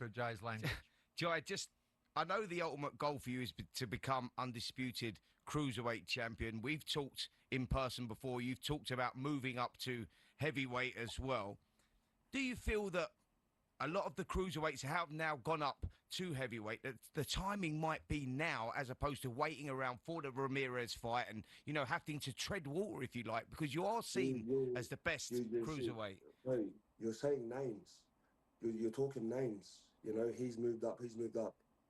for Jai's language. Jai, I know the ultimate goal for you is to become undisputed cruiserweight champion. We've talked in person before. You've talked about moving up to heavyweight as well. Do you feel that a lot of the cruiserweights have now gone up to heavyweight, that the timing might be now as opposed to waiting around for the Ramirez fight and, having to tread water, if you like, because you are seen as the best cruiserweight? You're saying names. You're talking names. He's moved up.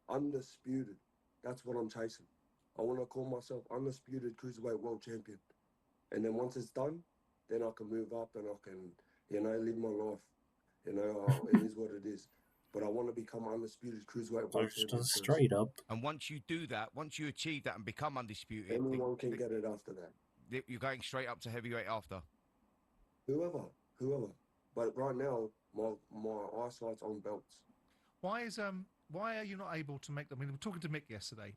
Undisputed. That's what I'm chasing. I want to call myself undisputed cruiserweight world champion. And then once it's done, then I can move up and I can, live my life. It is what it is. But I want to become undisputed cruiserweight world champion. Straight up. And once you do that, once you achieve that and become undisputed, anyone can get it after that. You're going straight up to heavyweight after. Whoever. But right now, my eyesight's on belts. Why are you not able to make them? I mean, we were talking to Mick yesterday,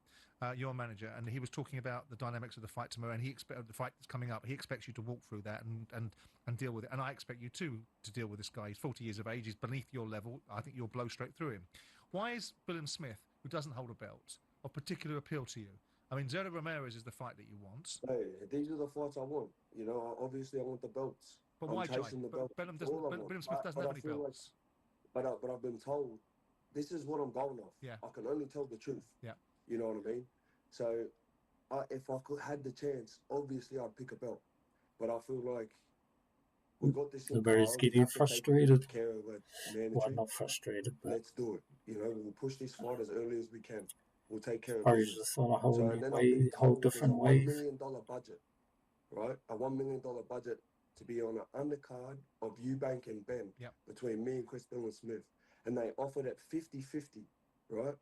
your manager, and he was talking about the dynamics of the fight tomorrow, and he expects the fight that's coming up. He expects you to walk through that and deal with it. And I expect you too to deal with this guy. He's 40 years of age. He's beneath your level. I think you'll blow straight through him. Why is William Smith, who doesn't hold a belt, of particular appeal to you? I mean, Zerda Ramirez is the fight that you want. Hey, these are the fights I want. Obviously I want the belts. But why, Jai? William Smith doesn't have any belts. But I've been told. This is what I'm going off. Yeah. I can only tell the truth. Yeah. You know what I mean? So, if I had the chance, obviously I'd pick a belt. But I feel like we got this. Everybody's getting frustrated. Care of it, well, not frustrated, but let's do it. We'll push this fight as early as we can. We'll take care of it. Just on a whole different way. $1 million budget, right? A $1 million budget to be on an undercard of Eubank and Ben between me and Chris Bill and Smith. And they offered it 50-50, right?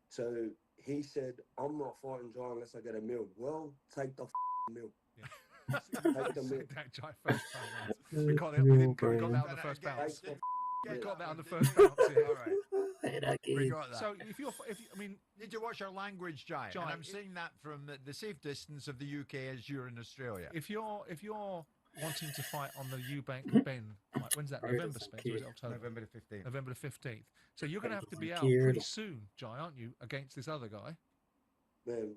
So he said, I'm not fighting Jai unless I get a meal. Well, take the meal. Yeah. Take the meal. That Jai first round. We got that on the first bounce. We got that on the first bounce. All right. We got that. So need to watch our language, Jai. And I'm saying that from the safe distance of the UK as you're in Australia. If you're wanting to fight on the Eubank Ben, when's that? November, Spence, or is it October? November the 15th. November the 15th. So you're going to have to be out pretty soon, Jai, aren't you, against this other guy? Man,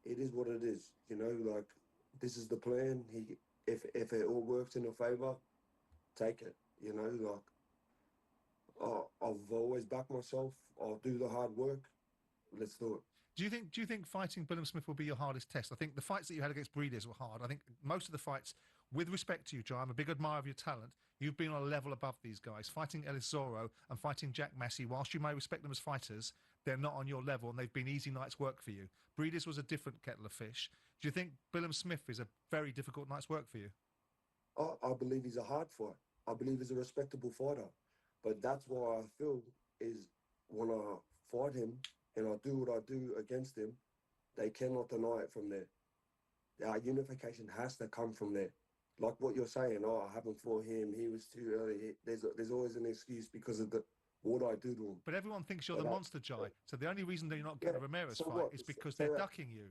it is what it is. This is the plan. If it all works in your favour, take it. I've always backed myself. I'll do the hard work. Let's do it. Do you think fighting William Smith will be your hardest test? I think the fights that you had against Breeders were hard. I think most of the fights, with respect to you, Jai, I'm a big admirer of your talent. You've been on a level above these guys. Fighting Ellis Zorro and fighting Jack Massey, whilst you may respect them as fighters, they're not on your level and they've been easy night's work for you. Breeders was a different kettle of fish. Do you think William Smith is a very difficult night's work for you? I believe he's a hard fight. I believe he's a respectable fighter. But that's why I feel is when I fight him, and I do what I do against him, they cannot deny it from there. Our unification has to come from there. Like what you're saying, I haven't fought him, he was too early. There's always an excuse because of what I do to him. But everyone thinks you're the monster, Jai. So the only reason they're not getting a Ramirez fight is because they're ducking you.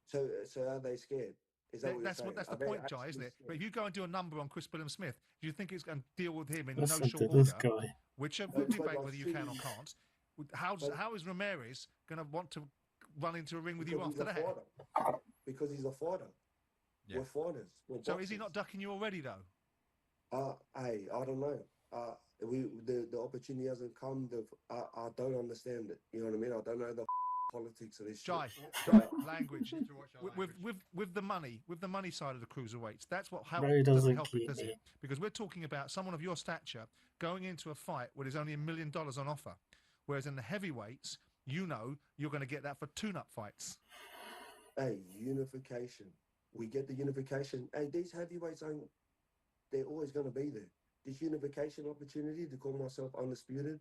So are they scared? That's the point, Jai, isn't it? But if you go and do a number on Chris William Smith, do you think it's going to deal with him in no short order? Which we'll debate whether you can or can't. How is Ramirez going to want to run into a ring with you after that? Because he's a fighter. Yeah. We're fighters. So is he not ducking you already, though? I don't know. The opportunity hasn't come. I don't understand it. You know what I mean? I don't know the politics of this Jai, shit. Language. With the money side of the cruiserweights, that's what doesn't help it, does it? Because we're talking about someone of your stature going into a fight where there's only $1 million on offer. Whereas in the heavyweights, you're going to get that for tune-up fights. Hey, unification. We get the unification. Hey, these heavyweights they're always going to be there. This unification opportunity to call myself undisputed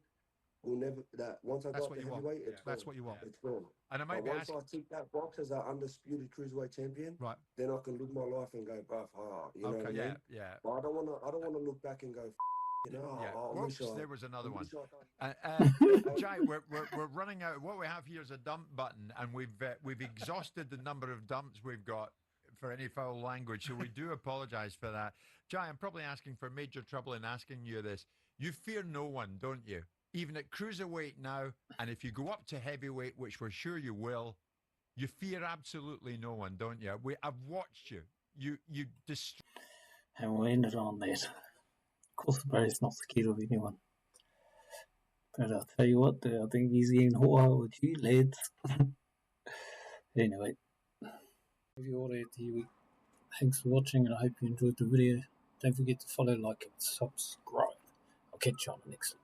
will never, once I got the heavyweight, that's what you want. It's gone. And once I tick that box as an undisputed cruiserweight champion, right, then I can live my life and go, buff, you know what I mean? Yeah. But I don't want to look back and go, there was another one. Jai, we're running out. What we have here is a dump button, and we've exhausted the number of dumps we've got for any foul language, so we do apologise for that. Jai, I'm probably asking for major trouble in asking you this. You fear no one, don't you? even at cruiserweight now, and if you go up to heavyweight, which we're sure you will, you fear absolutely no one, don't you? I've watched you. You destroy. And we'll end it on that. Of course, the Barry's not scared of anyone. But I'll tell you what, I think he's getting hot with you, lads. Anyway, if you're already here, thanks for watching, and I hope you enjoyed the video. Don't forget to follow, like, and subscribe. I'll catch you on the next one.